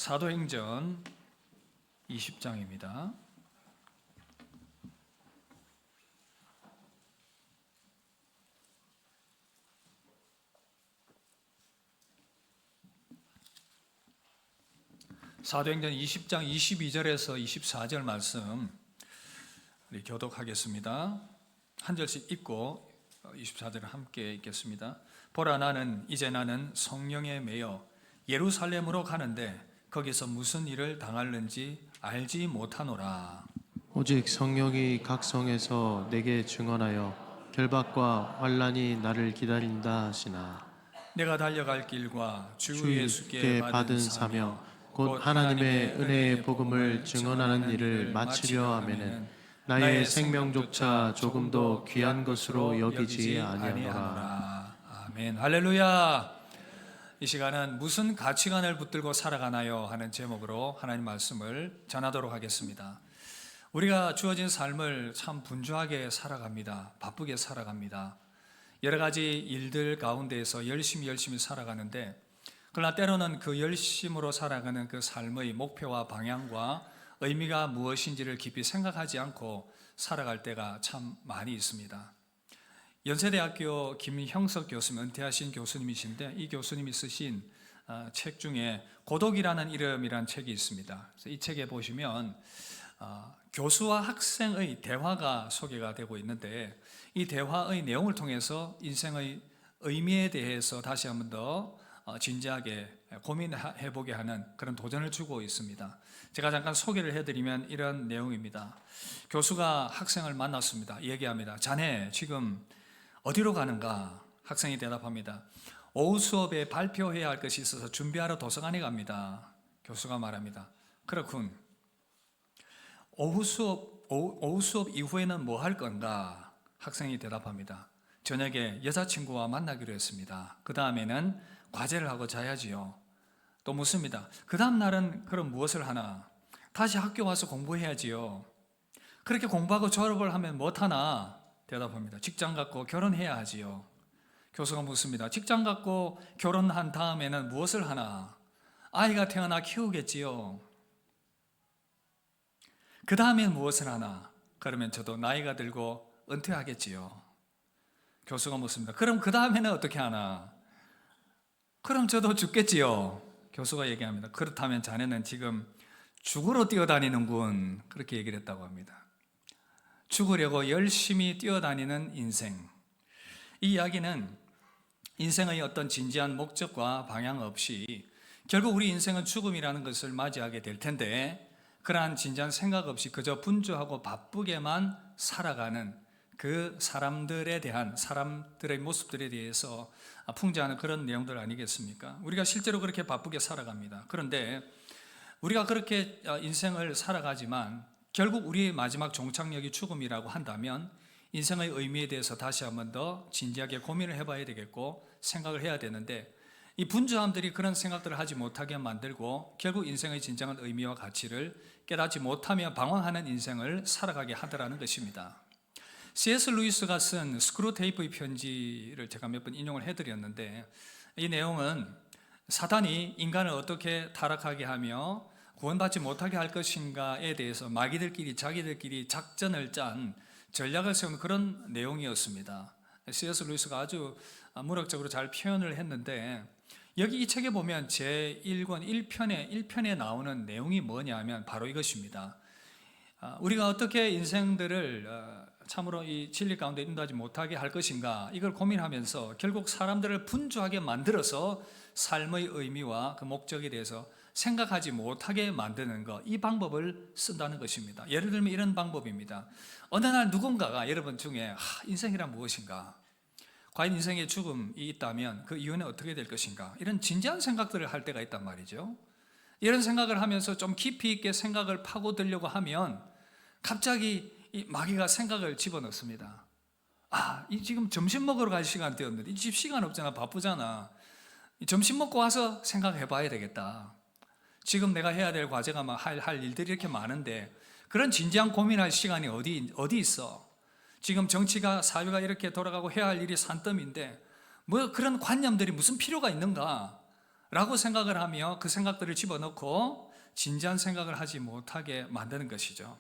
사도행전 20장입니다. 사도행전 20장 22절에서 24절 말씀 우리 교독하겠습니다. 한 절씩 읽고 24절을 함께 읽겠습니다. 보라, 이제 나는 성령에 매여 예루살렘으로 가는데 거기서 무슨 일을 당할는지 알지 못하노라. 오직 성령이 각 성에서 내게 증언하여 결박과 환난이 나를 기다린다 하시나. 내가 달려갈 길과 주 주 예수께 받은 사명 곧 하나님의 은혜의 복음을 증언하는 일을 마치려 하면은 나의 생명조차 조금도 귀한 것으로 여기지 아니하노라. 아멘. 할렐루야. 이 시간은 무슨 가치관을 붙들고 살아가나요? 하는 제목으로 하나님 말씀을 전하도록 하겠습니다. 우리가 주어진 삶을 참 분주하게 살아갑니다. 바쁘게 살아갑니다. 여러 가지 일들 가운데에서 열심히 살아가는데, 그러나 때로는 그 열심으로 살아가는 그 삶의 목표와 방향과 의미가 무엇인지를 깊이 생각하지 않고 살아갈 때가 참 많이 있습니다. 연세대학교 김형석 교수님, 은퇴하신 교수님이신데, 이 교수님이 쓰신 책 중에 고독이라는 이름이라는 책이 있습니다. 그래서 이 책에 보시면 교수와 학생의 대화가 소개가 되고 있는데, 이 대화의 내용을 통해서 인생의 의미에 대해서 다시 한번 더 진지하게 고민해보게 하는 그런 도전을 주고 있습니다. 제가 잠깐 소개를 해드리면 이런 내용입니다. 교수가 학생을 만났습니다. 얘기합니다. 자네 지금 어디로 가는가? 학생이 대답합니다. 오후 수업에 발표해야 할 것이 있어서 준비하러 도서관에 갑니다. 교수가 말합니다. 그렇군. 오후 수업 이후에는 뭐 할 건가? 학생이 대답합니다. 저녁에 여자친구와 만나기로 했습니다. 그 다음에는 과제를 하고 자야지요. 또 묻습니다. 그 다음 날은 그럼 무엇을 하나? 다시 학교 와서 공부해야지요. 그렇게 공부하고 졸업을 하면 못하나? 대답합니다. 직장 갖고 결혼해야 하지요. 교수가 묻습니다. 직장 갖고 결혼한 다음에는 무엇을 하나? 아이가 태어나 키우겠지요. 그 다음엔 무엇을 하나? 그러면 저도 나이가 들고 은퇴하겠지요. 교수가 묻습니다. 그럼 그 다음에는 어떻게 하나? 그럼 저도 죽겠지요. 교수가 얘기합니다. 그렇다면 자네는 지금 죽으러 뛰어다니는군. 그렇게 얘기를 했다고 합니다. 죽으려고 열심히 뛰어다니는 인생. 이 이야기는 인생의 어떤 진지한 목적과 방향 없이 결국 우리 인생은 죽음이라는 것을 맞이하게 될 텐데, 그러한 진지한 생각 없이 그저 분주하고 바쁘게만 살아가는 그 사람들의 모습들에 대해서 풍자하는 그런 내용들 아니겠습니까? 우리가 실제로 그렇게 바쁘게 살아갑니다. 그런데 우리가 그렇게 인생을 살아가지만 결국 우리의 마지막 종착역이 죽음이라고 한다면 인생의 의미에 대해서 다시 한번 더 진지하게 고민을 해봐야 되겠고 생각을 해야 되는데, 이 분주함들이 그런 생각들을 하지 못하게 만들고 결국 인생의 진정한 의미와 가치를 깨닫지 못하며 방황하는 인생을 살아가게 하더라는 것입니다. C.S. 루이스가 쓴 스크루테이프의 편지를 제가 몇 번 인용을 해드렸는데, 이 내용은 사단이 인간을 어떻게 타락하게 하며 구원받지 못하게 할 것인가에 대해서 마귀들끼리 자기들끼리 작전을 짠 전략을 세운 그런 내용이었습니다. C.S. 루이스가 아주 문학적으로 잘 표현을 했는데, 여기 이 책에 보면 제1권 1편에 나오는 내용이 뭐냐면 바로 이것입니다. 우리가 어떻게 인생들을 참으로 이 진리 가운데 인도하지 못하게 할 것인가, 이걸 고민하면서 결국 사람들을 분주하게 만들어서 삶의 의미와 그 목적에 대해서 생각하지 못하게 만드는 것, 이 방법을 쓴다는 것입니다. 예를 들면 이런 방법입니다. 어느 날 누군가가 여러분 중에 인생이란 무엇인가? 과연 인생에 죽음이 있다면 그 이유는 어떻게 될 것인가? 이런 진지한 생각들을 할 때가 있단 말이죠. 이런 생각을 하면서 좀 깊이 있게 생각을 파고들려고 하면 갑자기 이 마귀가 생각을 집어넣습니다. 이 지금 점심 먹으러 갈 시간 되었는데 이 집 시간 없잖아, 바쁘잖아. 점심 먹고 와서 생각해 봐야 되겠다. 지금 내가 해야 될 과제가 할 일들이 이렇게 많은데 그런 진지한 고민할 시간이 어디 있어? 지금 정치가 사회가 이렇게 돌아가고 해야 할 일이 산더미인데 뭐 그런 관념들이 무슨 필요가 있는가? 라고 생각을 하며 그 생각들을 집어넣고 진지한 생각을 하지 못하게 만드는 것이죠.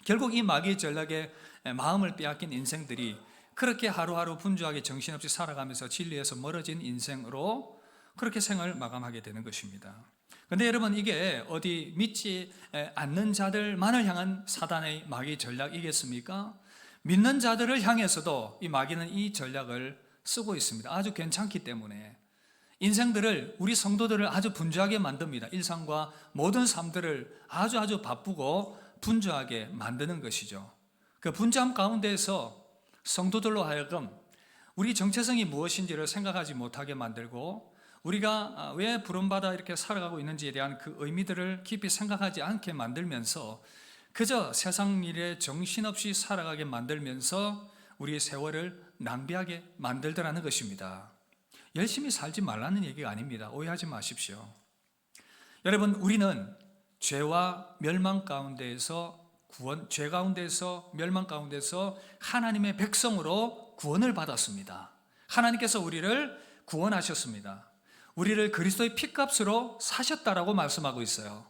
결국 이 마귀의 전략에 마음을 빼앗긴 인생들이 그렇게 하루하루 분주하게 정신없이 살아가면서 진리에서 멀어진 인생으로 그렇게 생을 마감하게 되는 것입니다. 그런데 여러분, 이게 어디 믿지 않는 자들만을 향한 사단의 마귀 전략이겠습니까? 믿는 자들을 향해서도 이 마귀는 이 전략을 쓰고 있습니다. 아주 괜찮기 때문에 인생들을, 우리 성도들을 아주 분주하게 만듭니다. 일상과 모든 삶들을 아주 바쁘고 분주하게 만드는 것이죠. 그 분주함 가운데에서 성도들로 하여금 우리 정체성이 무엇인지를 생각하지 못하게 만들고, 우리가 왜 부름받아 이렇게 살아가고 있는지에 대한 그 의미들을 깊이 생각하지 않게 만들면서 그저 세상 일에 정신없이 살아가게 만들면서 우리의 세월을 낭비하게 만들더라는 것입니다. 열심히 살지 말라는 얘기가 아닙니다. 오해하지 마십시오. 여러분, 우리는 죄와 멸망 가운데에서 죄 가운데서 멸망 가운데서 하나님의 백성으로 구원을 받았습니다. 하나님께서 우리를 구원하셨습니다. 우리를 그리스도의 피값으로 사셨다라고 말씀하고 있어요.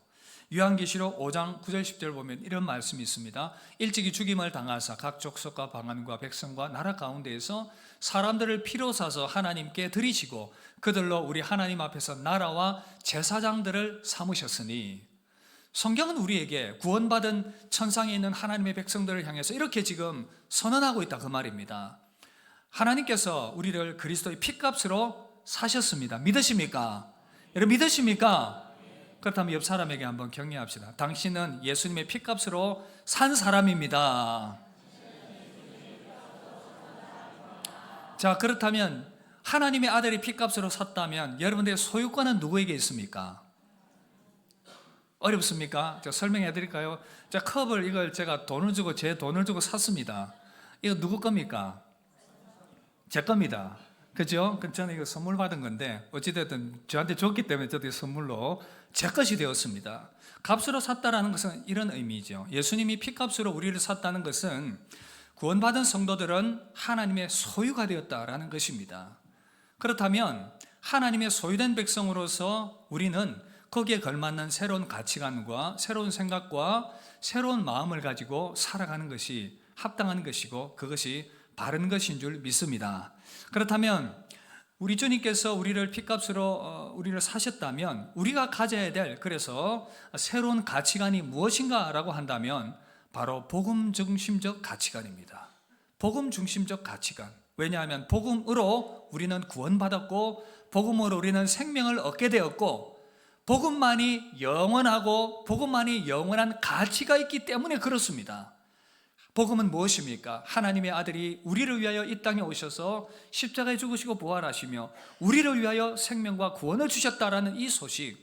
요한계시록 5장 9절 10절 보면 이런 말씀이 있습니다. 일찍이 죽임을 당하사 각 족속과 방언과 백성과 나라 가운데에서 사람들을 피로 사서 하나님께 드리시고 그들로 우리 하나님 앞에서 나라와 제사장들을 삼으셨으니, 성경은 우리에게 구원받은 천상에 있는 하나님의 백성들을 향해서 이렇게 지금 선언하고 있다, 그 말입니다. 하나님께서 우리를 그리스도의 피값으로 사셨습니다. 믿으십니까? 여러분, 믿으십니까? 그렇다면 옆 사람에게 한번 격려합시다. 당신은 예수님의 피값으로 산 사람입니다. 자, 그렇다면 하나님의 아들이 피값으로 샀다면 여러분들의 소유권은 누구에게 있습니까? 어렵습니까? 제가 설명해 드릴까요? 자, 컵을 이걸 제가 제 돈을 주고 샀습니다. 이거 누구 겁니까? 제 겁니다. 그죠? 저는 이거 선물 받은 건데 어찌됐든 저한테 줬기 때문에 저도 선물로 제 것이 되었습니다. 값으로 샀다라는 것은 이런 의미죠. 예수님이 피값으로 우리를 샀다는 것은 구원받은 성도들은 하나님의 소유가 되었다라는 것입니다. 그렇다면 하나님의 소유된 백성으로서 우리는 거기에 걸맞는 새로운 가치관과 새로운 생각과 새로운 마음을 가지고 살아가는 것이 합당한 것이고 그것이 바른 것인 줄 믿습니다. 그렇다면 우리 주님께서 우리를 피값으로 우리를 사셨다면 우리가 가져야 될, 그래서 새로운 가치관이 무엇인가라고 한다면 바로 복음 중심적 가치관입니다. 복음 중심적 가치관. 왜냐하면 복음으로 우리는 구원받았고 복음으로 우리는 생명을 얻게 되었고 복음만이 영원하고 복음만이 영원한 가치가 있기 때문에 그렇습니다. 복음은 무엇입니까? 하나님의 아들이 우리를 위하여 이 땅에 오셔서 십자가에 죽으시고 부활하시며 우리를 위하여 생명과 구원을 주셨다라는 이 소식,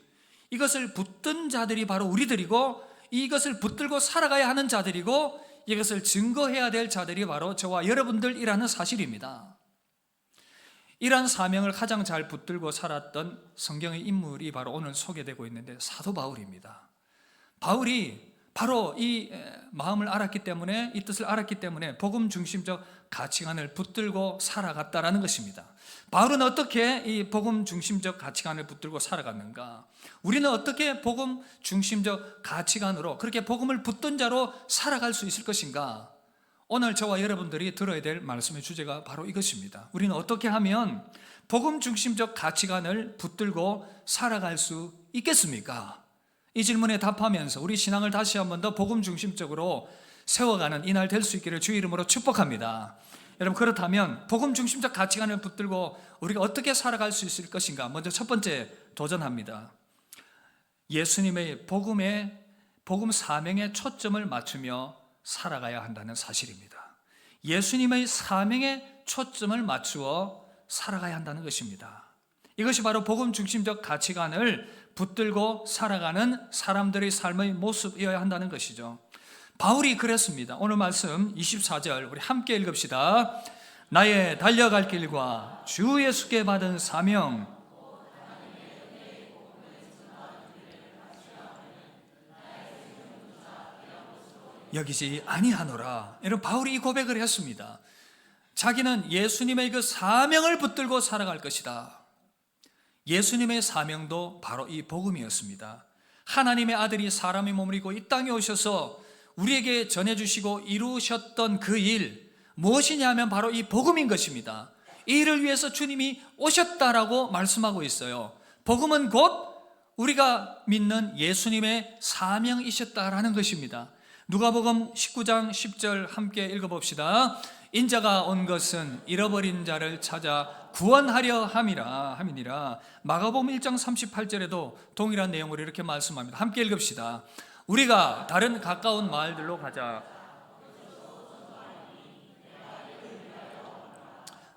이것을 붙든 자들이 바로 우리들이고 이것을 붙들고 살아가야 하는 자들이고 이것을 증거해야 될 자들이 바로 저와 여러분들이라는 사실입니다. 이러한 사명을 가장 잘 붙들고 살았던 성경의 인물이 바로 오늘 소개되고 있는데 사도 바울입니다. 바울이 바로 이 마음을 알았기 때문에, 이 뜻을 알았기 때문에 복음 중심적 가치관을 붙들고 살아갔다라는 것입니다. 바울은 어떻게 이 복음 중심적 가치관을 붙들고 살아갔는가? 우리는 어떻게 복음 중심적 가치관으로 그렇게 복음을 붙든 자로 살아갈 수 있을 것인가? 오늘 저와 여러분들이 들어야 될 말씀의 주제가 바로 이것입니다. 우리는 어떻게 하면 복음 중심적 가치관을 붙들고 살아갈 수 있겠습니까? 이 질문에 답하면서 우리 신앙을 다시 한 번 더 복음 중심적으로 세워가는 이날 될 수 있기를 주의 이름으로 축복합니다. 여러분, 그렇다면 복음 중심적 가치관을 붙들고 우리가 어떻게 살아갈 수 있을 것인가? 먼저 첫 번째 도전합니다. 예수님의 복음 사명에 초점을 맞추며 살아가야 한다는 사실입니다. 예수님의 사명에 초점을 맞추어 살아가야 한다는 것입니다. 이것이 바로 복음 중심적 가치관을 붙들고 살아가는 사람들의 삶의 모습이어야 한다는 것이죠. 바울이 그랬습니다. 오늘 말씀 24절 우리 함께 읽읍시다. 나의 달려갈 길과 주 예수께 받은 사명 여기지 아니하노라. 여러분, 바울이 이 고백을 했습니다. 자기는 예수님의 그 사명을 붙들고 살아갈 것이다. 예수님의 사명도 바로 이 복음이었습니다. 하나님의 아들이 사람의 몸을 입고 이 땅에 오셔서 우리에게 전해주시고 이루셨던 그 일, 무엇이냐 하면 바로 이 복음인 것입니다. 이 일을 위해서 주님이 오셨다라고 말씀하고 있어요. 복음은 곧 우리가 믿는 예수님의 사명이셨다라는 것입니다. 누가복음 19장 10절 함께 읽어봅시다. 인자가 온 것은 잃어버린 자를 찾아 구원하려 함이니라. 마가복음 1장 38절에도 동일한 내용으로 이렇게 말씀합니다. 함께 읽읍시다. 우리가 다른 가까운 마을들로 가자.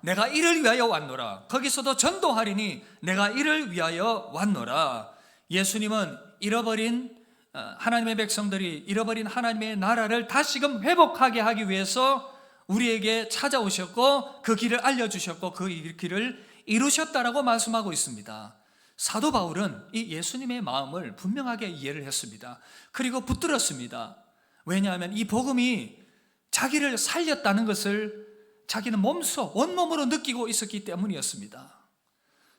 내가 이를 위하여 왔노라. 거기서도 전도하리니 내가 이를 위하여 왔노라. 예수님은 잃어버린 하나님의 백성들이 잃어버린 하나님의 나라를 다시금 회복하게 하기 위해서 우리에게 찾아오셨고 그 길을 알려주셨고 그 길을 이루셨다라고 말씀하고 있습니다. 사도 바울은 이 예수님의 마음을 분명하게 이해를 했습니다. 그리고 붙들었습니다. 왜냐하면 이 복음이 자기를 살렸다는 것을 자기는 몸소 온몸으로 느끼고 있었기 때문이었습니다.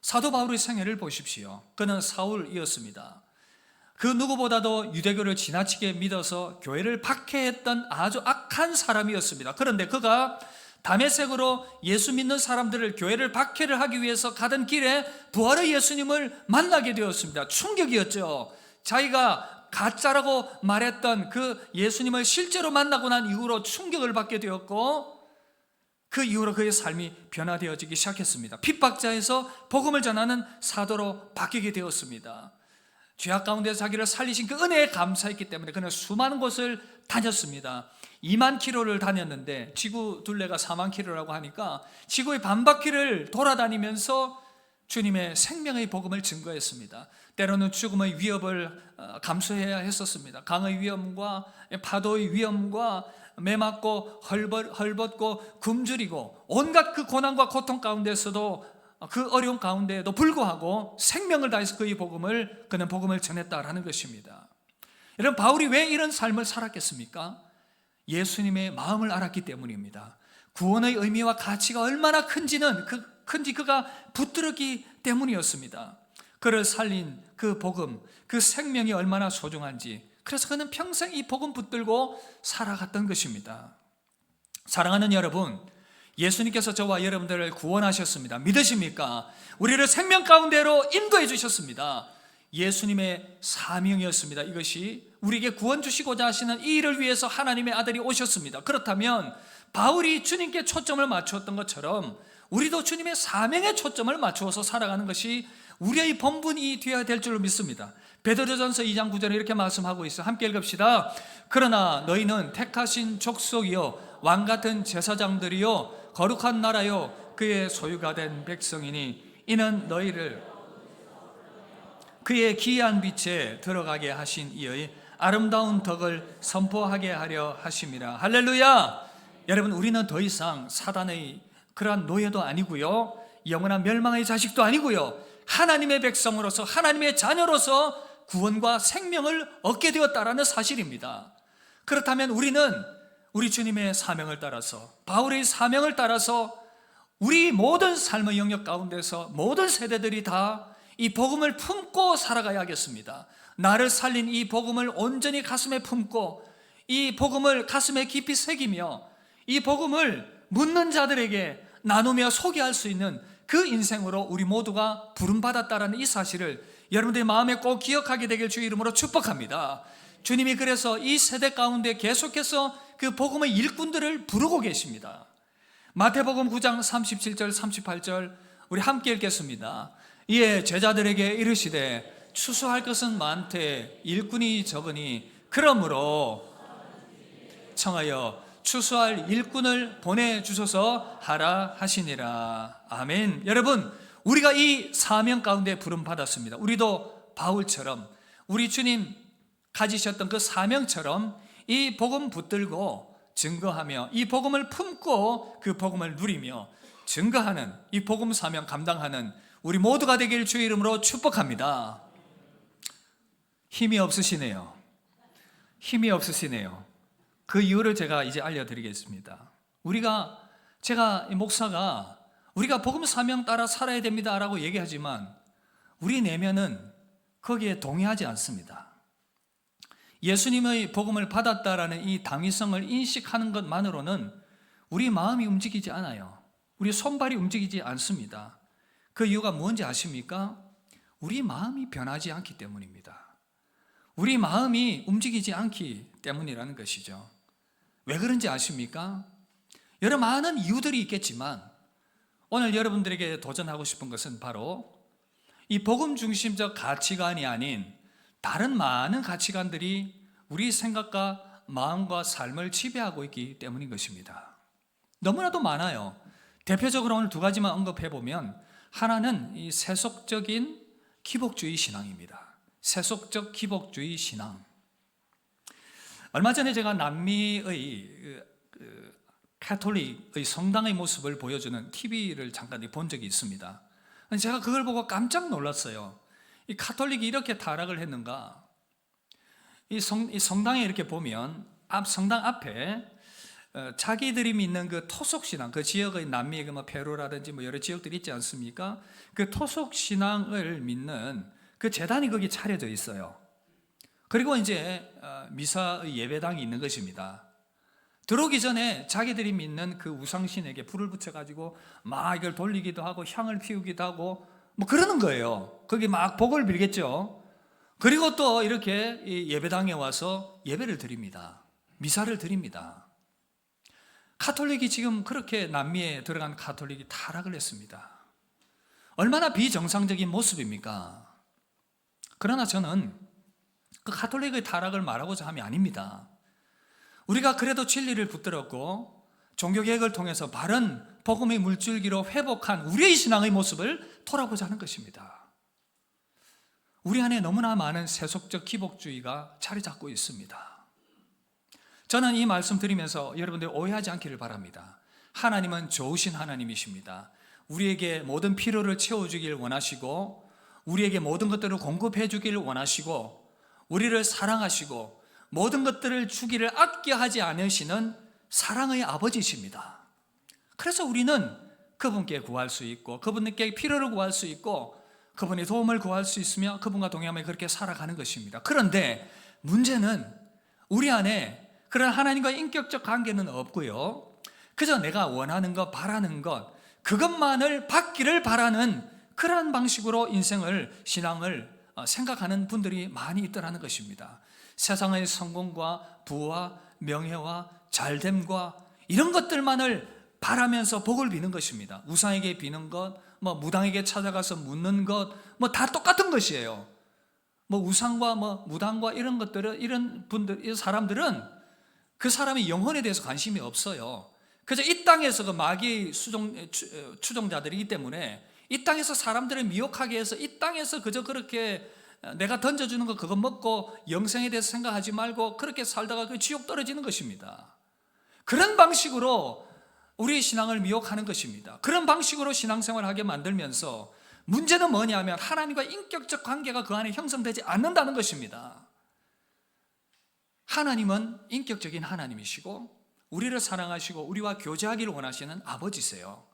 사도 바울의 생애를 보십시오. 그는 사울이었습니다. 그 누구보다도 유대교를 지나치게 믿어서 교회를 박해했던 아주 악한 사람이었습니다. 그런데 그가 다메섹으로 예수 믿는 사람들을 교회를 박해를 하기 위해서 가던 길에 부활의 예수님을 만나게 되었습니다. 충격이었죠. 자기가 가짜라고 말했던 그 예수님을 실제로 만나고 난 이후로 충격을 받게 되었고 그 이후로 그의 삶이 변화되어지기 시작했습니다. 핍박자에서 복음을 전하는 사도로 바뀌게 되었습니다. 죄악 가운데서 자기를 살리신 그 은혜에 감사했기 때문에 그는 수많은 곳을 다녔습니다. 2만 킬로를 다녔는데 지구 둘레가 4만 킬로라고 하니까 지구의 반바퀴를 돌아다니면서 주님의 생명의 복음을 증거했습니다. 때로는 죽음의 위협을 감수해야 했었습니다. 강의 위험과 파도의 위험과 매맞고 헐벗고 굶주리고 온갖 그 고난과 고통 가운데서도 그 어려운 가운데에도 불구하고 생명을 다해서 그의 그는 복음을 전했다라는 것입니다. 여러분, 바울이 왜 이런 삶을 살았겠습니까? 예수님의 마음을 알았기 때문입니다. 구원의 의미와 가치가 얼마나 큰지 그가 붙들었기 때문이었습니다. 그를 살린 그 복음, 그 생명이 얼마나 소중한지, 그래서 그는 평생 이 복음 붙들고 살아갔던 것입니다. 사랑하는 여러분, 예수님께서 저와 여러분들을 구원하셨습니다. 믿으십니까? 우리를 생명 가운데로 인도해 주셨습니다. 예수님의 사명이었습니다. 이것이 우리에게 구원 주시고자 하시는 이 일을 위해서 하나님의 아들이 오셨습니다. 그렇다면 바울이 주님께 초점을 맞추었던 것처럼 우리도 주님의 사명에 초점을 맞추어서 살아가는 것이 우리의 본분이 되어야 될 줄로 믿습니다. 베드로전서 2장 9절에 이렇게 말씀하고 있어요. 함께 읽읍시다. 그러나 너희는 택하신 족속이요 왕같은 제사장들이요 거룩한 나라요 그의 소유가 된 백성이니 이는 너희를 그의 기이한 빛에 들어가게 하신 이의 아름다운 덕을 선포하게 하려 하심이라. 할렐루야. 여러분, 우리는 더 이상 사단의 그러한 노예도 아니고요 영원한 멸망의 자식도 아니고요 하나님의 백성으로서 하나님의 자녀로서 구원과 생명을 얻게 되었다라는 사실입니다. 그렇다면 우리는 우리 주님의 사명을 따라서, 바울의 사명을 따라서 우리 모든 삶의 영역 가운데서 모든 세대들이 다 이 복음을 품고 살아가야겠습니다. 나를 살린 이 복음을 온전히 가슴에 품고 이 복음을 가슴에 깊이 새기며 이 복음을 묻는 자들에게 나누며 소개할 수 있는 그 인생으로 우리 모두가 부름받았다라는 이 사실을 여러분들의 마음에 꼭 기억하게 되길 주의 이름으로 축복합니다. 주님이 그래서 이 세대 가운데 계속해서 그 복음의 일꾼들을 부르고 계십니다. 마태복음 9장 37절 38절 우리 함께 읽겠습니다. 이에 제자들에게 이르시되 추수할 것은 많되 일꾼이 적으니 그러므로 청하여 추수할 일꾼을 보내주소서 하라 하시니라. 아멘. 여러분, 우리가 이 사명 가운데 부름 받았습니다. 우리도 바울처럼 우리 주님 가지셨던 그 사명처럼 이 복음 붙들고 증거하며 이 복음을 품고 그 복음을 누리며 증거하는 이 복음 사명 감당하는 우리 모두가 되길 주의 이름으로 축복합니다. 힘이 없으시네요. 힘이 없으시네요. 그 이유를 제가 이제 알려드리겠습니다. 제가 목사가 우리가 복음 사명 따라 살아야 됩니다라고 얘기하지만 우리 내면은 거기에 동의하지 않습니다. 예수님의 복음을 받았다라는 이 당위성을 인식하는 것만으로는 우리 마음이 움직이지 않아요. 우리 손발이 움직이지 않습니다. 그 이유가 뭔지 아십니까? 우리 마음이 변하지 않기 때문입니다. 우리 마음이 움직이지 않기 때문이라는 것이죠. 왜 그런지 아십니까? 여러 많은 이유들이 있겠지만 오늘 여러분들에게 도전하고 싶은 것은 바로 이 복음 중심적 가치관이 아닌 다른 많은 가치관들이 우리 생각과 마음과 삶을 지배하고 있기 때문인 것입니다. 너무나도 많아요. 대표적으로 오늘 두 가지만 언급해 보면, 하나는 이 세속적인 기복주의 신앙입니다. 세속적 기복주의 신앙. 얼마 전에 제가 남미의 카톨릭의 성당의 모습을 보여주는 TV를 잠깐 본 적이 있습니다. 제가 그걸 보고 깜짝 놀랐어요. 이 카톨릭이 이렇게 타락을 했는가? 이 성당에 이렇게 보면 성당 앞에 자기들이 믿는 그 토속신앙, 그 지역의 남미의 그 페루라든지 여러 지역들이 있지 않습니까? 그 토속신앙을 믿는 그 제단이 거기 차려져 있어요. 그리고 이제 미사의 예배당이 있는 것입니다. 들어오기 전에 자기들이 믿는 그 우상신에게 불을 붙여가지고 막 이걸 돌리기도 하고 향을 피우기도 하고 그러는 거예요. 거기 막 복을 빌겠죠. 그리고 또 이렇게 예배당에 와서 예배를 드립니다. 미사를 드립니다. 카톨릭이 지금 그렇게 남미에 들어간 카톨릭이 타락을 했습니다. 얼마나 비정상적인 모습입니까? 그러나 저는 그 카톨릭의 타락을 말하고자 함이 아닙니다. 우리가 그래도 진리를 붙들었고 종교개혁을 통해서 바른 복음의 물줄기로 회복한 우리의 신앙의 모습을 돌아보자 하는 것입니다. 우리 안에 너무나 많은 세속적 기복주의가 자리 잡고 있습니다. 저는 이 말씀 드리면서 여러분들 오해하지 않기를 바랍니다. 하나님은 좋으신 하나님이십니다. 우리에게 모든 필요를 채워주길 원하시고 우리에게 모든 것들을 공급해 주길 원하시고 우리를 사랑하시고 모든 것들을 주기를 아껴 하지 않으시는 사랑의 아버지십니다. 그래서 우리는 그분께 구할 수 있고 그분께 필요를 구할 수 있고 그분의 도움을 구할 수 있으며 그분과 동행하며 그렇게 살아가는 것입니다. 그런데 문제는 우리 안에 그런 하나님과 인격적 관계는 없고요, 그저 내가 원하는 것, 바라는 것, 그것만을 받기를 바라는 그러한 방식으로 인생을, 신앙을 생각하는 분들이 많이 있더라는 것입니다. 세상의 성공과 부와 명예와 잘됨과 이런 것들만을 바라면서 복을 비는 것입니다. 우상에게 비는 것, 무당에게 찾아가서 묻는 것, 다 똑같은 것이에요. 우상과 무당과 이런 것들은, 이런 분들, 이 사람들은 그 사람의 영혼에 대해서 관심이 없어요. 그저 이 땅에서 그 마귀의 추종자들이기 때문에 이 땅에서 사람들을 미혹하게 해서 이 땅에서 그저 그렇게 내가 던져주는 거 그거 먹고 영생에 대해서 생각하지 말고 그렇게 살다가 그 지옥 떨어지는 것입니다. 그런 방식으로 우리의 신앙을 미혹하는 것입니다. 그런 방식으로 신앙생활을 하게 만들면서 문제는 뭐냐면 하나님과 인격적 관계가 그 안에 형성되지 않는다는 것입니다. 하나님은 인격적인 하나님이시고 우리를 사랑하시고 우리와 교제하기를 원하시는 아버지세요.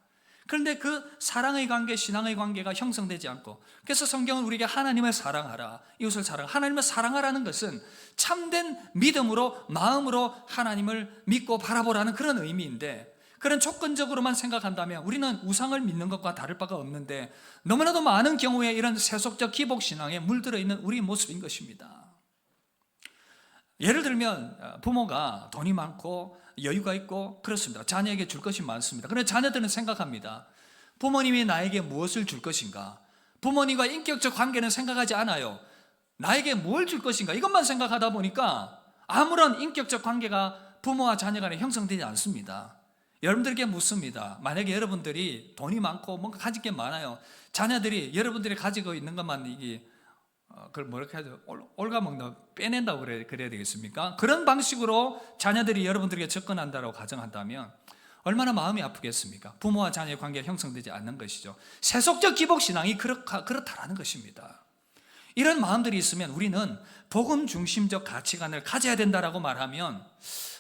그런데 그 사랑의 관계, 신앙의 관계가 형성되지 않고, 그래서 성경은 우리에게 하나님을 사랑하라, 이웃을 하나님을 사랑하라는 것은 참된 믿음으로, 마음으로 하나님을 믿고 바라보라는 그런 의미인데, 그런 조건적으로만 생각한다면 우리는 우상을 믿는 것과 다를 바가 없는데 너무나도 많은 경우에 이런 세속적 기복신앙에 물들어 있는 우리의 모습인 것입니다. 예를 들면 부모가 돈이 많고 여유가 있고 그렇습니다. 자녀에게 줄 것이 많습니다. 그런데 자녀들은 생각합니다. 부모님이 나에게 무엇을 줄 것인가? 부모님과 인격적 관계는 생각하지 않아요. 나에게 뭘 줄 것인가? 이것만 생각하다 보니까 아무런 인격적 관계가 부모와 자녀 간에 형성되지 않습니다. 여러분들에게 묻습니다. 만약에 여러분들이 돈이 많고 뭔가 가질 게 많아요. 자녀들이 여러분들이 가지고 있는 것만 이게 그걸 뭐렇게 하죠? 올가먹는 빼낸다고 그래야 되겠습니까? 그런 방식으로 자녀들이 여러분들에게 접근한다고 가정한다면 얼마나 마음이 아프겠습니까? 부모와 자녀의 관계가 형성되지 않는 것이죠. 세속적 기복신앙이 그렇다라는 것입니다. 이런 마음들이 있으면 우리는 복음 중심적 가치관을 가져야 된다라고 말하면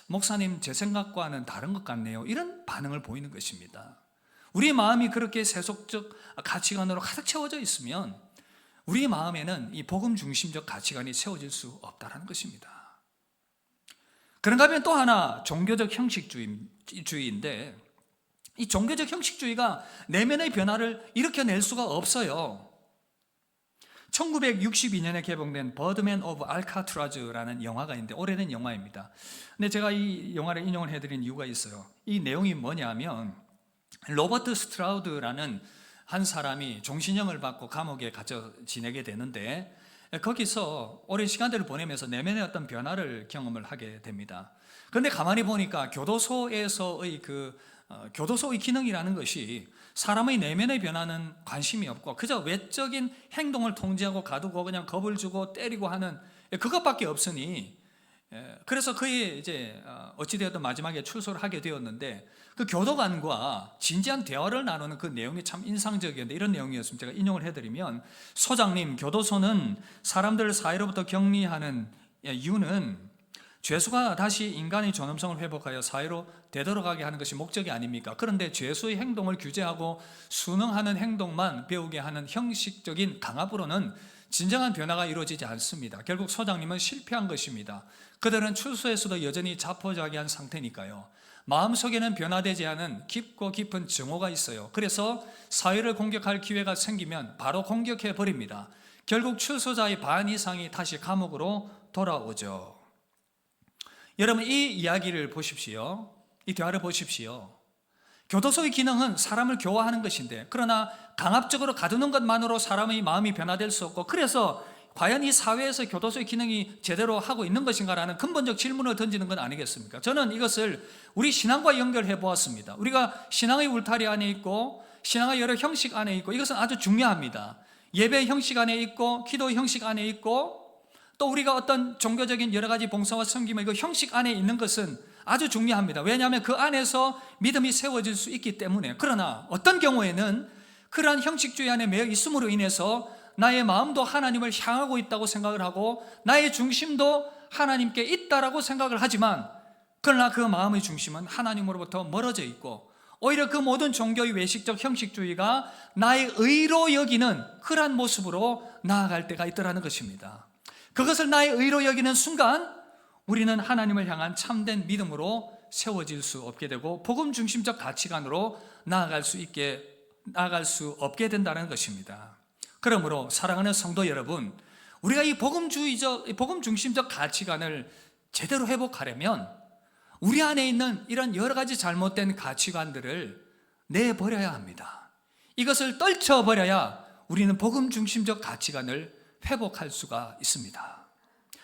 목사님 제 생각과는 다른 것 같네요, 이런 반응을 보이는 것입니다. 우리 마음이 그렇게 세속적 가치관으로 가득 채워져 있으면 우리 마음에는 이 복음 중심적 가치관이 세워질 수 없다는 것입니다. 그런가 하면 또 하나 종교적 형식주의인데, 이 종교적 형식주의가 내면의 변화를 일으켜낼 수가 없어요. 1962년에 개봉된 버드맨 오브 알카트라즈라는 영화가 있는데, 오래된 영화입니다. 근데 제가 이 영화를 인용을 해드린 이유가 있어요. 이 내용이 뭐냐면, 로버트 스트라우드라는 한 사람이 종신형을 받고 감옥에 갇혀 지내게 되는데, 거기서 오랜 시간들을 보내면서 내면의 어떤 변화를 경험을 하게 됩니다. 그런데 가만히 보니까 교도소의 교도소의 기능이라는 것이 사람의 내면의 변화는 관심이 없고 그저 외적인 행동을 통제하고 가두고 그냥 겁을 주고 때리고 하는 그것밖에 없으니, 그래서 그의 이제 어찌되었든 마지막에 출소를 하게 되었는데, 그 교도관과 진지한 대화를 나누는 그 내용이 참 인상적이었는데, 이런 내용이었습니다. 제가 인용을 해드리면, 소장님, 교도소는 사람들을 사회로부터 격리하는 이유는 죄수가 다시 인간의 존엄성을 회복하여 사회로 되돌아가게 하는 것이 목적이 아닙니까? 그런데 죄수의 행동을 규제하고 순응하는 행동만 배우게 하는 형식적인 강압으로는 진정한 변화가 이루어지지 않습니다. 결국 소장님은 실패한 것입니다. 그들은 출소에서도 여전히 자포자기한 상태니까요. 마음속에는 변화되지 않은 깊고 깊은 증오가 있어요. 그래서 사회를 공격할 기회가 생기면 바로 공격해 버립니다. 결국 출소자의 반 이상이 다시 감옥으로 돌아오죠. 여러분, 이 이야기를 보십시오. 이 대화를 보십시오. 교도소의 기능은 사람을 교화하는 것인데, 그러나 강압적으로 가두는 것만으로 사람의 마음이 변화될 수 없고, 그래서 과연 이 사회에서 교도소의 기능이 제대로 하고 있는 것인가라는 근본적 질문을 던지는 건 아니겠습니까? 저는 이것을 우리 신앙과 연결해 보았습니다. 우리가 신앙의 울타리 안에 있고 신앙의 여러 형식 안에 있고, 이것은 아주 중요합니다. 예배 형식 안에 있고 기도 형식 안에 있고, 또 우리가 어떤 종교적인 여러 가지 봉사와 섬김의 그 형식 안에 있는 것은 아주 중요합니다. 왜냐하면 그 안에서 믿음이 세워질 수 있기 때문에. 그러나 어떤 경우에는 그러한 형식주의 안에 매여 있음으로 인해서 나의 마음도 하나님을 향하고 있다고 생각을 하고 나의 중심도 하나님께 있다라고 생각을 하지만, 그러나 그 마음의 중심은 하나님으로부터 멀어져 있고, 오히려 그 모든 종교의 외식적 형식주의가 나의 의로 여기는 그러한 모습으로 나아갈 때가 있더라는 것입니다. 그것을 나의 의로 여기는 순간 우리는 하나님을 향한 참된 믿음으로 세워질 수 없게 되고 복음 중심적 가치관으로 나아갈 수 없게 된다는 것입니다. 그러므로 사랑하는 성도 여러분, 우리가 이 복음 중심적 가치관을 제대로 회복하려면 우리 안에 있는 이런 여러 가지 잘못된 가치관들을 내버려야 합니다. 이것을 떨쳐버려야 우리는 복음 중심적 가치관을 회복할 수가 있습니다.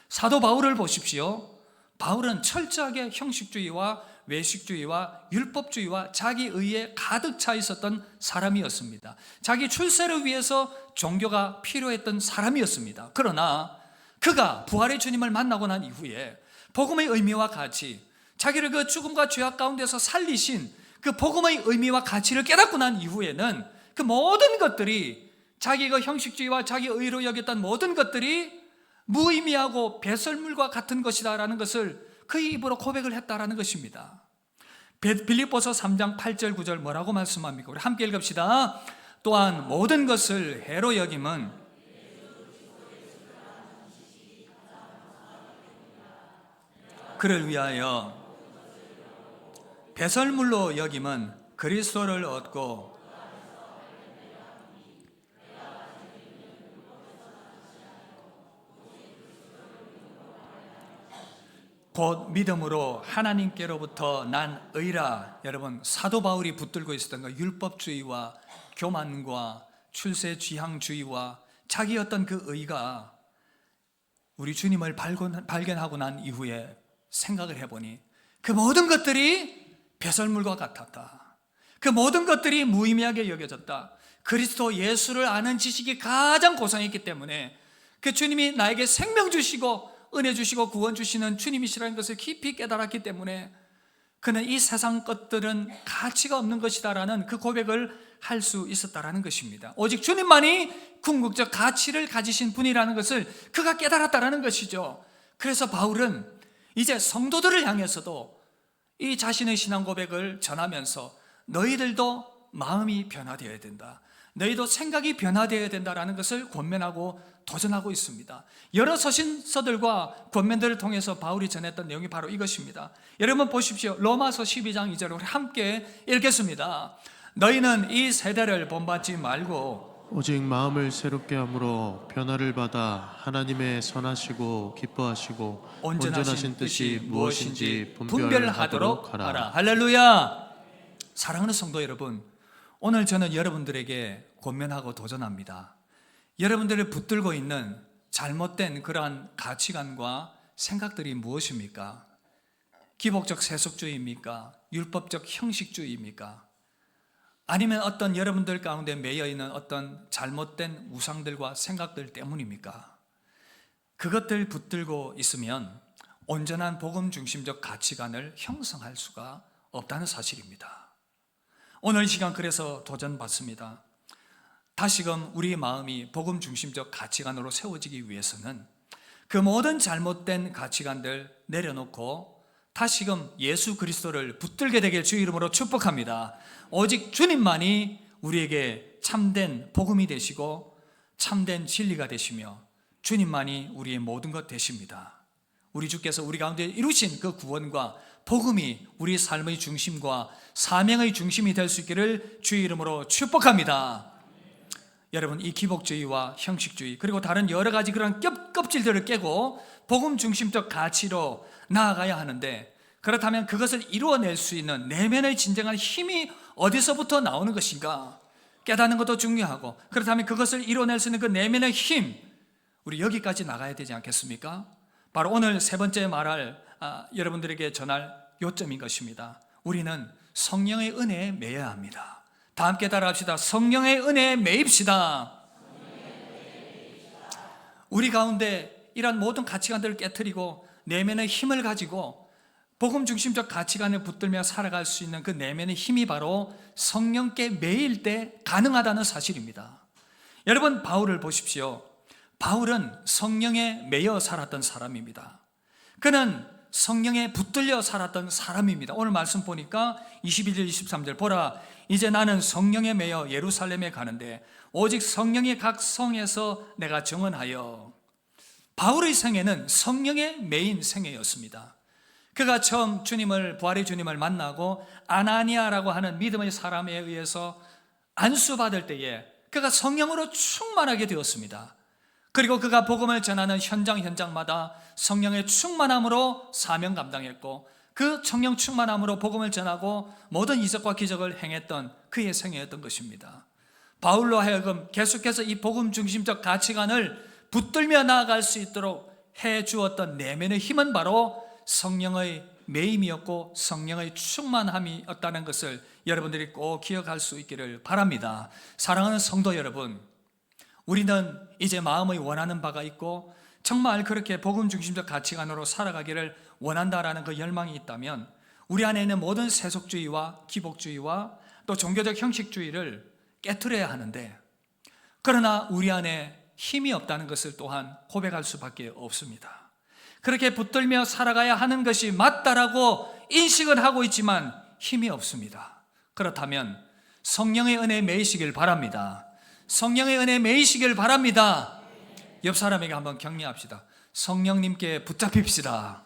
사도 바울을 보십시오. 바울은 철저하게 형식주의와 외식주의와 율법주의와 자기의에 가득 차 있었던 사람이었습니다. 자기 출세를 위해서 종교가 필요했던 사람이었습니다. 그러나 그가 부활의 주님을 만나고 난 이후에 복음의 의미와 가치, 자기를 그 죽음과 죄악 가운데서 살리신 그 복음의 의미와 가치를 깨닫고 난 이후에는 그 모든 것들이, 자기 그 형식주의와 자기 의로 여겼던 모든 것들이 무의미하고 배설물과 같은 것이다라는 것을 그의 입으로 고백을 했다라는 것입니다. 빌립보서 3장 8절 9절 뭐라고 말씀합니까? 우리 함께 읽읍시다. 또한 모든 것을 해로 여김은 그를 위하여, 배설물로 여김은 그리스도를 얻고 곧 믿음으로 하나님께로부터 난 의라. 여러분, 사도 바울이 붙들고 있었던 그 율법주의와 교만과 출세지향주의와 자기 어떤 그 의가 우리 주님을 발견하고 난 이후에 생각을 해보니 그 모든 것들이 배설물과 같았다. 그 모든 것들이 무의미하게 여겨졌다. 그리스도 예수를 아는 지식이 가장 고상했기 때문에 그 주님이 나에게 생명 주시고 은혜 주시고 구원 주시는 주님이시라는 것을 깊이 깨달았기 때문에 그는 이 세상 것들은 가치가 없는 것이다라는 그 고백을 할 수 있었다라는 것입니다. 오직 주님만이 궁극적 가치를 가지신 분이라는 것을 그가 깨달았다라는 것이죠. 그래서 바울은 이제 성도들을 향해서도 이 자신의 신앙 고백을 전하면서 너희들도 마음이 변화되어야 된다. 너희도 생각이 변화되어야 된다라는 것을 권면하고 도전하고 있습니다. 여러 서신서들과 권면들을 통해서 바울이 전했던 내용이 바로 이것입니다. 여러분 보십시오. 로마서 12장 2절을 우리 함께 읽겠습니다. 너희는 이 세대를 본받지 말고 오직 마음을 새롭게 함으로 변화를 받아 하나님의 선하시고 기뻐하시고 온전하신 뜻이 무엇인지 분별하도록 하라. 할렐루야. 사랑하는 성도 여러분, 오늘 저는 여러분들에게 권면하고 도전합니다. 여러분들이 붙들고 있는 잘못된 그러한 가치관과 생각들이 무엇입니까? 기복적 세속주의입니까? 율법적 형식주의입니까? 아니면 어떤 여러분들 가운데 매여 있는 어떤 잘못된 우상들과 생각들 때문입니까? 그것들 붙들고 있으면 온전한 복음 중심적 가치관을 형성할 수가 없다는 사실입니다. 오늘 이 시간 그래서 도전받습니다. 다시금 우리의 마음이 복음 중심적 가치관으로 세워지기 위해서는 그 모든 잘못된 가치관들 내려놓고 다시금 예수 그리스도를 붙들게 되길 주의 이름으로 축복합니다. 오직 주님만이 우리에게 참된 복음이 되시고 참된 진리가 되시며 주님만이 우리의 모든 것 되십니다. 우리 주께서 우리 가운데 이루신 그 구원과 복음이 우리 삶의 중심과 사명의 중심이 될 수 있기를 주의 이름으로 축복합니다. 여러분, 이 기복주의와 형식주의 그리고 다른 여러 가지 그런 껍질들을 깨고 복음 중심적 가치로 나아가야 하는데, 그렇다면 그것을 이루어낼 수 있는 내면의 진정한 힘이 어디서부터 나오는 것인가 깨닫는 것도 중요하고, 그렇다면 그것을 이루어낼 수 있는 그 내면의 힘, 우리 여기까지 나가야 되지 않겠습니까? 바로 오늘 세 번째 말할 여러분들에게 전할 요점인 것입니다. 우리는 성령의 은혜에 매여야 합니다. 다 함께 따라합시다. 성령의 은혜에 매입시다. 우리 가운데 이런 모든 가치관들을 깨트리고 내면의 힘을 가지고 복음 중심적 가치관을 붙들며 살아갈 수 있는 그 내면의 힘이 바로 성령께 매일 때 가능하다는 사실입니다. 여러분, 바울을 보십시오. 바울은 성령에 매여 살았던 사람입니다. 그는 성령에 붙들려 살았던 사람입니다. 오늘 말씀 보니까 21절 23절 보라, 이제 나는 성령에 매여 예루살렘에 가는데 오직 성령이 각 성에서 내가 정언하여. 바울의 생애는 성령에 매인 생애였습니다. 그가 처음 부활의 주님을 만나고 아나니아라고 하는 믿음의 사람에 의해서 안수받을 때에 그가 성령으로 충만하게 되었습니다. 그리고 그가 복음을 전하는 현장마다 성령의 충만함으로 사명 감당했고, 그 성령 충만함으로 복음을 전하고 모든 이적과 기적을 행했던 그의 생애였던 것입니다. 바울로 하여금 계속해서 이 복음 중심적 가치관을 붙들며 나아갈 수 있도록 해 주었던 내면의 힘은 바로 성령의 매임이었고 성령의 충만함이었다는 것을 여러분들이 꼭 기억할 수 있기를 바랍니다. 사랑하는 성도 여러분, 우리는 이제 마음의 원하는 바가 있고 정말 그렇게 복음 중심적 가치관으로 살아가기를 원한다라는 그 열망이 있다면 우리 안에 있는 모든 세속주의와 기복주의와 또 종교적 형식주의를 깨트려야 하는데, 그러나 우리 안에 힘이 없다는 것을 또한 고백할 수밖에 없습니다. 그렇게 붙들며 살아가야 하는 것이 맞다라고 인식은 하고 있지만 힘이 없습니다. 그렇다면 성령의 은혜에 매이시길 바랍니다. 성령의 은혜에 매이시길 바랍니다. 옆 사람에게 한번 격려합시다. 성령님께 붙잡힙시다.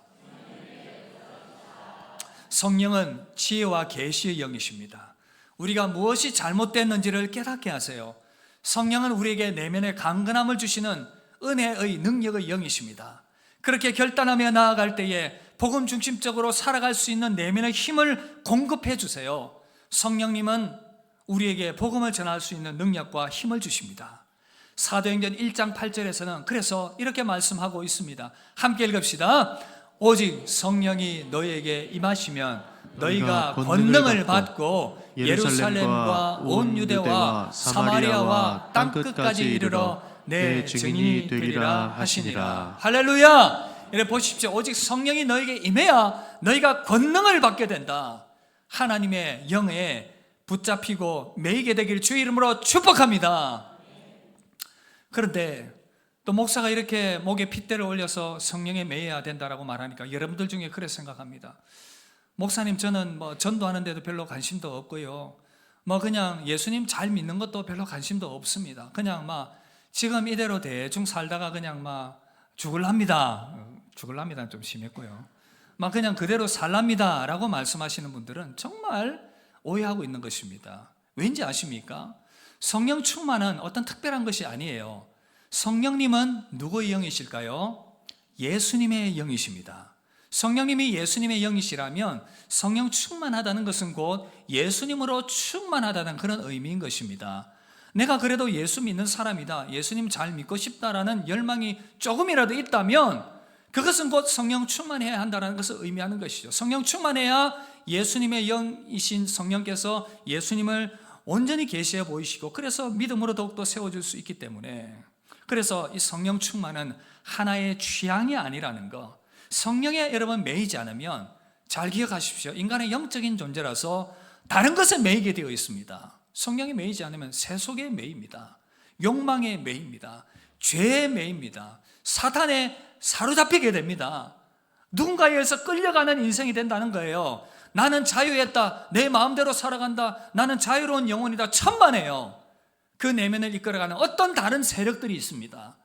성령은 지혜와 계시의 영이십니다. 우리가 무엇이 잘못됐는지를 깨닫게 하세요. 성령은 우리에게 내면의 강건함을 주시는 은혜의 능력의 영이십니다. 그렇게 결단하며 나아갈 때에 복음 중심적으로 살아갈 수 있는 내면의 힘을 공급해 주세요. 성령님은 우리에게 복음을 전할 수 있는 능력과 힘을 주십니다. 사도행전 1장 8절에서는 그래서 이렇게 말씀하고 있습니다. 함께 읽읍시다. 오직 성령이 너희에게 임하시면 너희가 권능을 받고 예루살렘과 온 유대와 사마리아와 땅끝까지 이르러 내 증인이 되리라 하시니라. 할렐루야. 이래 보십시오. 오직 성령이 너희에게 임해야 너희가 권능을 받게 된다. 하나님의 영에 붙잡히고 매이게 되길 주의 이름으로 축복합니다. 그런데 또 목사가 이렇게 목에 핏대를 올려서 성령에 매여야 된다라고 말하니까 여러분들 중에 그래 생각합니다. 목사님, 저는 전도하는데도 별로 관심도 없고요, 뭐 그냥 예수님 잘 믿는 것도 별로 관심도 없습니다. 그냥 막 지금 이대로 대충 살다가 그냥 막 죽을랍니다. 죽을랍니다는 좀 심했고요. 막 그냥 그대로 살랍니다 라고 말씀하시는 분들은 정말 오해하고 있는 것입니다. 왠지 아십니까? 성령 충만은 어떤 특별한 것이 아니에요. 성령님은 누구의 영이실까요? 예수님의 영이십니다. 성령님이 예수님의 영이시라면 성령 충만하다는 것은 곧 예수님으로 충만하다는 그런 의미인 것입니다. 내가 그래도 예수 믿는 사람이다, 예수님 잘 믿고 싶다라는 열망이 조금이라도 있다면 그것은 곧 성령 충만해야 한다는 것을 의미하는 것이죠. 성령 충만해야 예수님의 영이신 성령께서 예수님을 온전히 계시해 보이시고 그래서 믿음으로 더욱더 세워줄 수 있기 때문에, 그래서 이 성령 충만은 하나의 취향이 아니라는 거, 성령에 여러분 매이지 않으면 잘 기억하십시오. 인간의 영적인 존재라서 다른 것에 매이게 되어 있습니다. 성령에 매이지 않으면 세속에 매입니다. 욕망에 매입니다. 죄에 매입니다. 사탄에 사로잡히게 됩니다. 누군가에 의해서 끌려가는 인생이 된다는 거예요. 나는 자유했다, 내 마음대로 살아간다, 나는 자유로운 영혼이다, 천만에요. 그 내면을 이끌어가는 어떤 다른 세력들이 있습니다.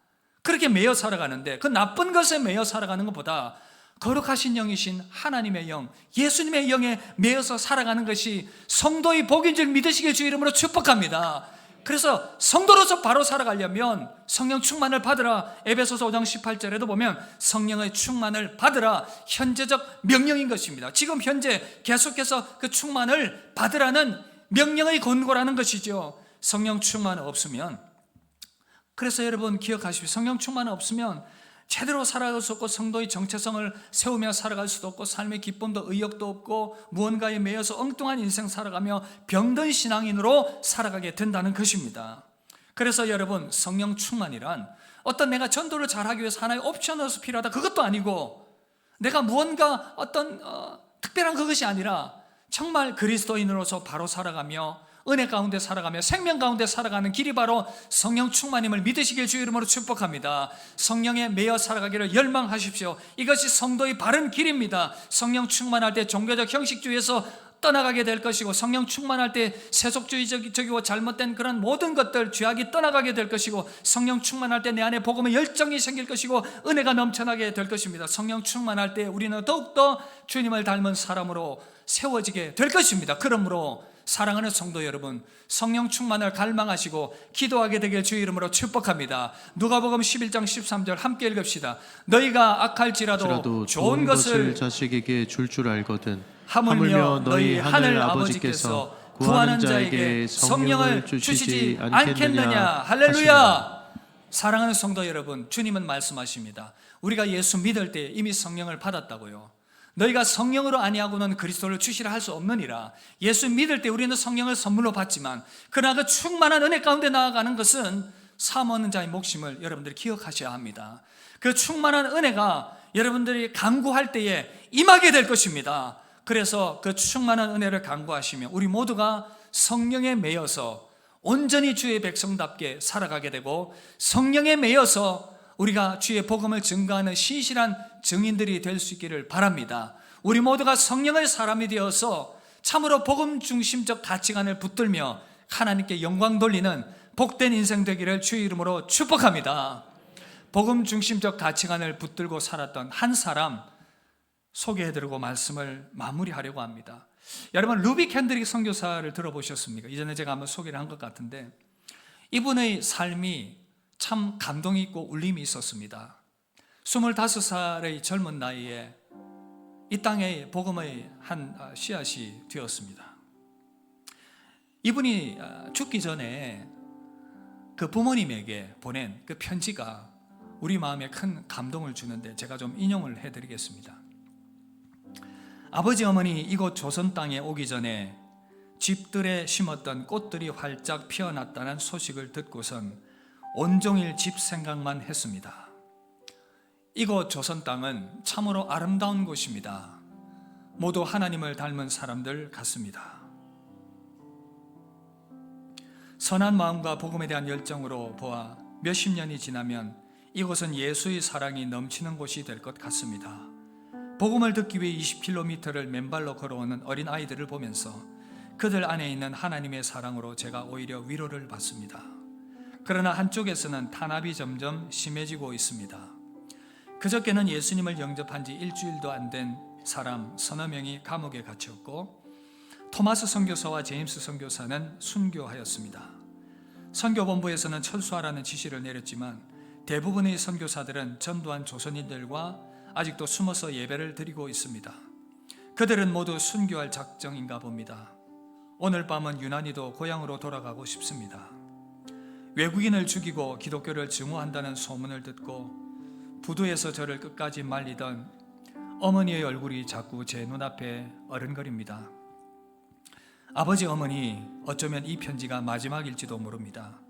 그렇게 매여 살아가는데 그 나쁜 것에 매여 살아가는 것보다 거룩하신 영이신 하나님의 영, 예수님의 영에 매여서 살아가는 것이 성도의 복인 줄 믿으시길 주 이름으로 축복합니다. 그래서 성도로서 바로 살아가려면 성령 충만을 받으라. 에베소서 5장 18절에도 보면 성령의 충만을 받으라, 현재적 명령인 것입니다. 지금 현재 계속해서 그 충만을 받으라는 명령의 권고라는 것이죠. 성령 충만 없으면, 그래서 여러분 기억하십시오. 성령 충만 없으면 제대로 살아갈 수 없고 성도의 정체성을 세우며 살아갈 수도 없고 삶의 기쁨도 의욕도 없고 무언가에 매여서 엉뚱한 인생 살아가며 병든 신앙인으로 살아가게 된다는 것입니다. 그래서 여러분 성령 충만이란 어떤 내가 전도를 잘하기 위해서 하나의 옵션으로서 필요하다, 그것도 아니고 내가 무언가 어떤 특별한 그것이 아니라 정말 그리스도인으로서 바로 살아가며 은혜 가운데 살아가며 생명 가운데 살아가는 길이 바로 성령 충만임을 믿으시길 주 이름으로 축복합니다. 성령에 매여 살아가기를 열망하십시오. 이것이 성도의 바른 길입니다. 성령 충만할 때 종교적 형식주의에서 떠나가게 될 것이고, 성령 충만할 때 세속주의적이고 잘못된 그런 모든 것들, 죄악이 떠나가게 될 것이고, 성령 충만할 때 내 안에 복음의 열정이 생길 것이고 은혜가 넘쳐나게 될 것입니다. 성령 충만할 때 우리는 더욱더 주님을 닮은 사람으로 세워지게 될 것입니다. 그러므로 사랑하는 성도 여러분, 성령 충만을 갈망하시고 기도하게 되길 주 이름으로 축복합니다. 누가복음 11장 13절 함께 읽읍시다. 너희가 악할지라도 좋은 것을 자식에게 줄 알거든 하물며 너희 하늘 아버지께서 구하는 자에게 성령을 주시지 않겠느냐. 할렐루야. 사랑하는 성도 여러분, 주님은 말씀하십니다. 우리가 예수 믿을 때 이미 성령을 받았다고요. 너희가 성령으로 아니하고는 그리스도를 주시라 할 수 없느니라. 예수 믿을 때 우리는 성령을 선물로 받지만 그러나 그 충만한 은혜 가운데 나아가는 것은 사모 얻는 자의 몫임을 여러분들이 기억하셔야 합니다. 그 충만한 은혜가 여러분들이 간구할 때에 임하게 될 것입니다. 그래서 그 충만한 은혜를 간구하시며 우리 모두가 성령에 매여서 온전히 주의 백성답게 살아가게 되고, 성령에 매여서 우리가 주의 복음을 증거하는 신실한 증인들이 될 수 있기를 바랍니다. 우리 모두가 성령의 사람이 되어서 참으로 복음 중심적 가치관을 붙들며 하나님께 영광 돌리는 복된 인생 되기를 주의 이름으로 축복합니다. 복음 중심적 가치관을 붙들고 살았던 한 사람 소개해드리고 말씀을 마무리하려고 합니다. 여러분, 루비 캔드릭 선교사를 들어보셨습니까? 이전에 제가 한번 소개를 한 것 같은데 이분의 삶이 참 감동이 있고 울림이 있었습니다. 25살의 젊은 나이에 이 땅에 복음의 한 씨앗이 되었습니다. 이분이 죽기 전에 그 부모님에게 보낸 그 편지가 우리 마음에 큰 감동을 주는데 제가 좀 인용을 해드리겠습니다. 아버지 어머니 이곳 조선 땅에 오기 전에 집들에 심었던 꽃들이 활짝 피어났다는 소식을 듣고선 온종일 집 생각만 했습니다. 이곳 조선 땅은 참으로 아름다운 곳입니다. 모두 하나님을 닮은 사람들 같습니다. 선한 마음과 복음에 대한 열정으로 보아 몇십 년이 지나면 이곳은 예수의 사랑이 넘치는 곳이 될 것 같습니다. 복음을 듣기 위해 20km를 맨발로 걸어오는 어린 아이들을 보면서 그들 안에 있는 하나님의 사랑으로 제가 오히려 위로를 받습니다. 그러나 한쪽에서는 탄압이 점점 심해지고 있습니다. 그저께는 예수님을 영접한 지 일주일도 안 된 사람 서너 명이 감옥에 갇혔고, 토마스 선교사와 제임스 선교사는 순교하였습니다. 선교본부에서는 철수하라는 지시를 내렸지만 대부분의 선교사들은 전도한 조선인들과 아직도 숨어서 예배를 드리고 있습니다. 그들은 모두 순교할 작정인가 봅니다. 오늘 밤은 유난히도 고향으로 돌아가고 싶습니다. 외국인을 죽이고 기독교를 증오한다는 소문을 듣고 부두에서 저를 끝까지 말리던 어머니의 얼굴이 자꾸 제 눈앞에 어른거립니다. 아버지, 어머니, 어쩌면 이 편지가 마지막일지도 모릅니다.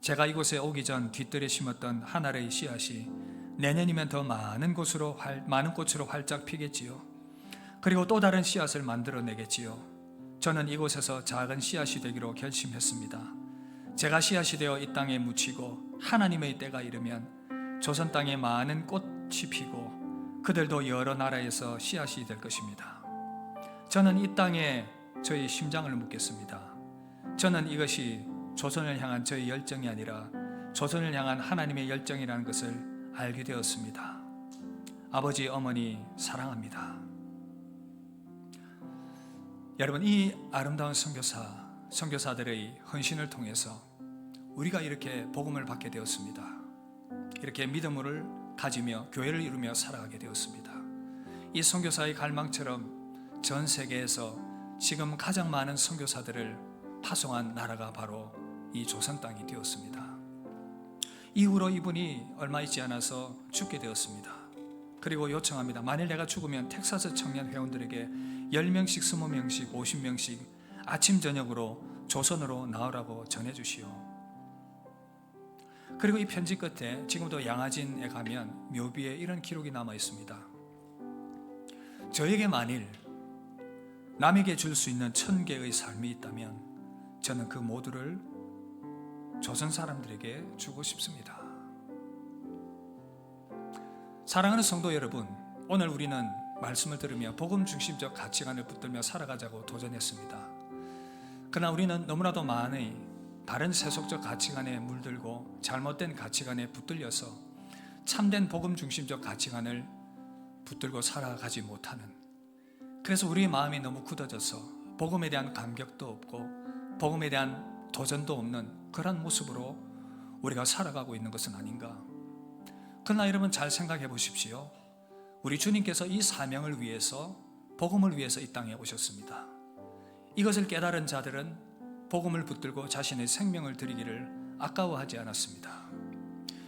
제가 이곳에 오기 전 뒷뜰에 심었던 한 알의 씨앗이 내년이면 더 많은 꽃으로 활짝 피겠지요. 그리고 또 다른 씨앗을 만들어내겠지요. 저는 이곳에서 작은 씨앗이 되기로 결심했습니다. 제가 씨앗이 되어 이 땅에 묻히고 하나님의 때가 이르면 조선 땅에 많은 꽃이 피고 그들도 여러 나라에서 씨앗이 될 것입니다. 저는 이 땅에 저희 심장을 묻겠습니다. 저는 이것이 조선을 향한 저의 열정이 아니라 조선을 향한 하나님의 열정이라는 것을 알게 되었습니다. 아버지, 어머니 사랑합니다. 여러분, 이 아름다운 선교사들의 헌신을 통해서 우리가 이렇게 복음을 받게 되었습니다. 이렇게 믿음을 가지며 교회를 이루며 살아가게 되었습니다. 이 선교사의 갈망처럼 전 세계에서 지금 가장 많은 선교사들을 파송한 나라가 바로 이 조선 땅이 되었습니다. 이후로 이분이 얼마 있지 않아서 죽게 되었습니다. 그리고 요청합니다. 만일 내가 죽으면 텍사스 청년 회원들에게 10명씩, 20명씩, 50명씩 아침 저녁으로 조선으로 나오라고 전해주시오. 그리고 이 편지 끝에 지금도 양화진에 가면 묘비에 이런 기록이 남아 있습니다. 저에게 만일 남에게 줄 수 있는 1000개의 삶이 있다면 저는 그 모두를 조선 사람들에게 주고 싶습니다. 사랑하는 성도 여러분, 오늘 우리는 말씀을 들으며 복음 중심적 가치관을 붙들며 살아가자고 도전했습니다. 그러나 우리는 너무나도 많은 다른 세속적 가치관에 물들고 잘못된 가치관에 붙들려서 참된 복음 중심적 가치관을 붙들고 살아가지 못하는, 그래서 우리의 마음이 너무 굳어져서 복음에 대한 감격도 없고 복음에 대한 도전도 없는 그런 모습으로 우리가 살아가고 있는 것은 아닌가. 그러나 여러분, 잘 생각해 보십시오. 우리 주님께서 이 사명을 위해서, 복음을 위해서 이 땅에 오셨습니다. 이것을 깨달은 자들은 복음을 붙들고 자신의 생명을 드리기를 아까워하지 않았습니다.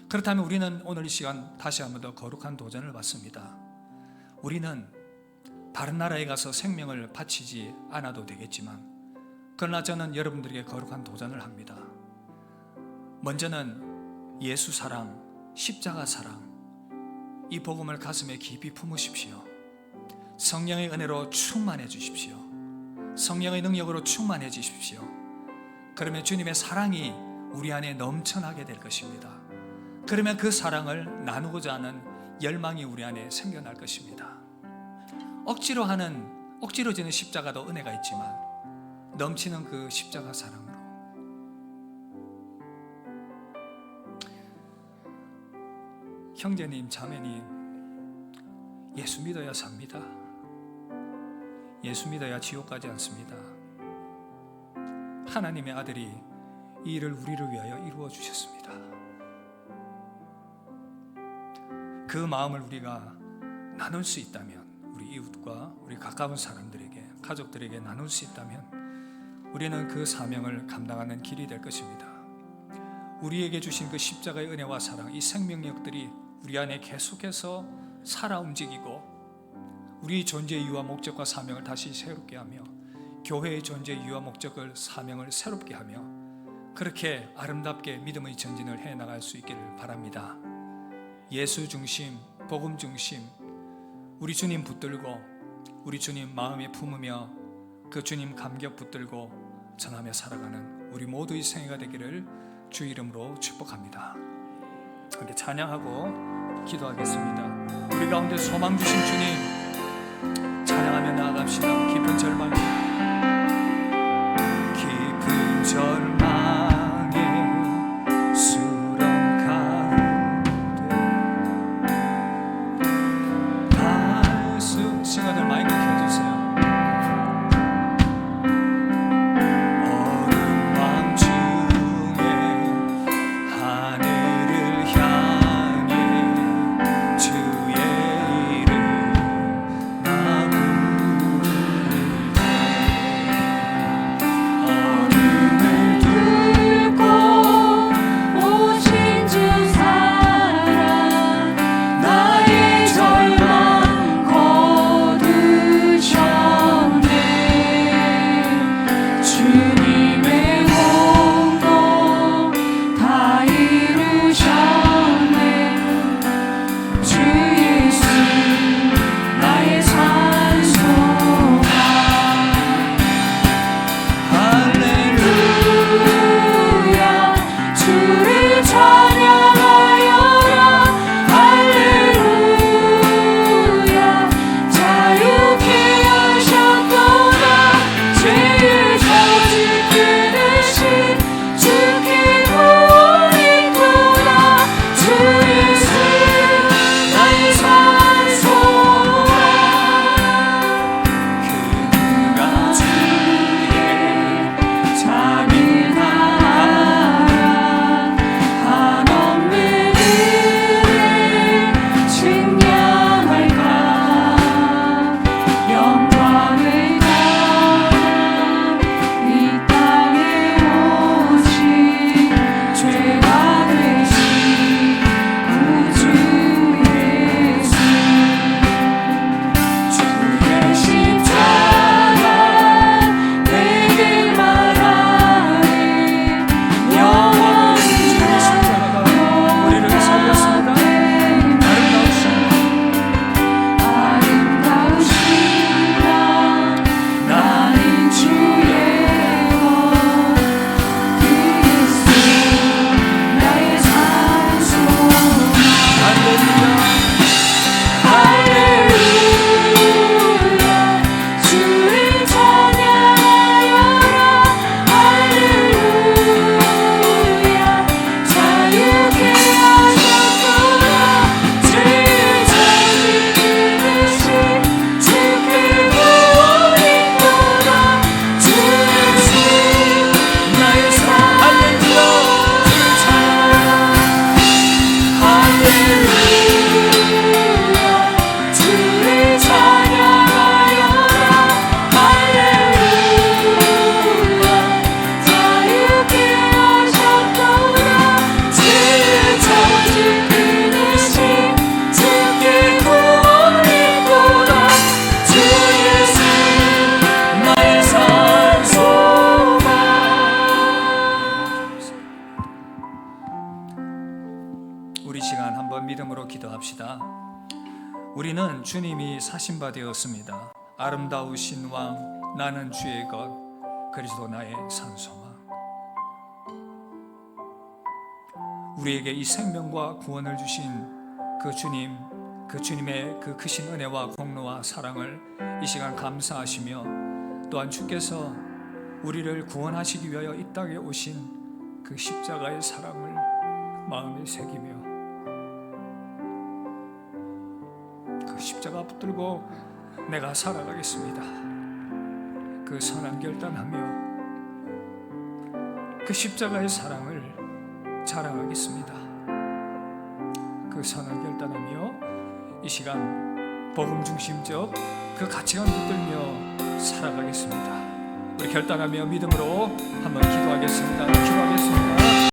그렇다면 우리는 오늘 이 시간 다시 한번 더 거룩한 도전을 받습니다. 우리는 다른 나라에 가서 생명을 바치지 않아도 되겠지만, 그러나 저는 여러분들에게 거룩한 도전을 합니다. 먼저는 예수 사랑, 십자가 사랑, 이 복음을 가슴에 깊이 품으십시오. 성령의 은혜로 충만해 주십시오. 성령의 능력으로 충만해 주십시오. 그러면 주님의 사랑이 우리 안에 넘쳐나게 될 것입니다. 그러면 그 사랑을 나누고자 하는 열망이 우리 안에 생겨날 것입니다. 억지로 지는 십자가도 은혜가 있지만 넘치는 그 십자가 사랑으로 형제님, 자매님, 예수 믿어야 삽니다. 예수 믿어야 지옥 가지 않습니다. 하나님의 아들이 이 일을 우리를 위하여 이루어 주셨습니다. 그 마음을 우리가 나눌 수 있다면, 우리 이웃과 우리 가까운 사람들에게, 가족들에게 나눌 수 있다면 우리는 그 사명을 감당하는 길이 될 것입니다. 우리에게 주신 그 십자가의 은혜와 사랑, 이 생명력들이 우리 안에 계속해서 살아 움직이고 우리 존재의 이유와 목적과 사명을 다시 새롭게 하며 교회의 존재의 이유와 목적을, 사명을 새롭게 하며 그렇게 아름답게 믿음의 전진을 해나갈 수 있기를 바랍니다. 예수 중심, 복음 중심, 우리 주님 붙들고 우리 주님 마음에 품으며 그 주님 감격 붙들고 전하며 살아가는 우리 모두의 생애가 되기를 주 이름으로 축복합니다. 함께 찬양하고 기도하겠습니다. 우리 가운데 소망 주신 주님 찬양하며 나아갑시다. 깊은 절망 기도합시다. 우리는 주님이 사신 바 되었습니다. 아름다우신 왕, 나는 주의 것, 그리스도 나의 산소망. 우리에게 이 생명과 구원을 주신 그 주님, 그 주님의 그 크신 은혜와 공로와 사랑을 이 시간 감사하시며, 또한 주께서 우리를 구원하시기 위하여 이 땅에 오신 그 십자가의 사랑을 마음에 새기며 그 십자가 붙들고 내가 살아가겠습니다. 그 선한 결단하며 그 십자가의 사랑을 자랑하겠습니다. 그 선한 결단하며 이 시간 복음 중심적 그 가치관 붙들며 살아가겠습니다. 우리 결단하며 믿음으로 한번 기도하겠습니다.